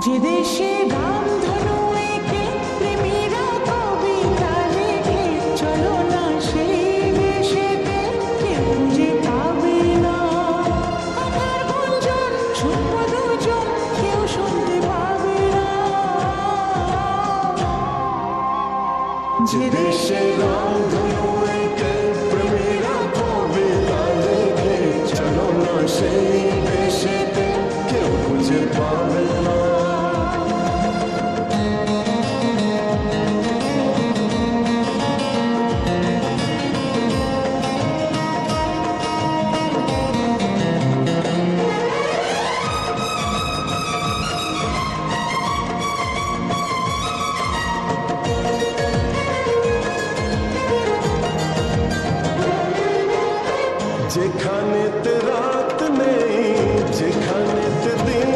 যে দেশে রামধনু এঁকে প্রেমীরা কবিতা লেখে, চলো না সেই দেশেতে, কেউ খুঁজে পাবে না। কথার গুঞ্জন শুনবো দুজন, কেউ শুনতে পাবে না। যে দেশে রামধনু এঁকে প্রেমীরা কবিতা লেখে, চলো না সেই দেশেতে, কেউ খুঁজে পাবে না।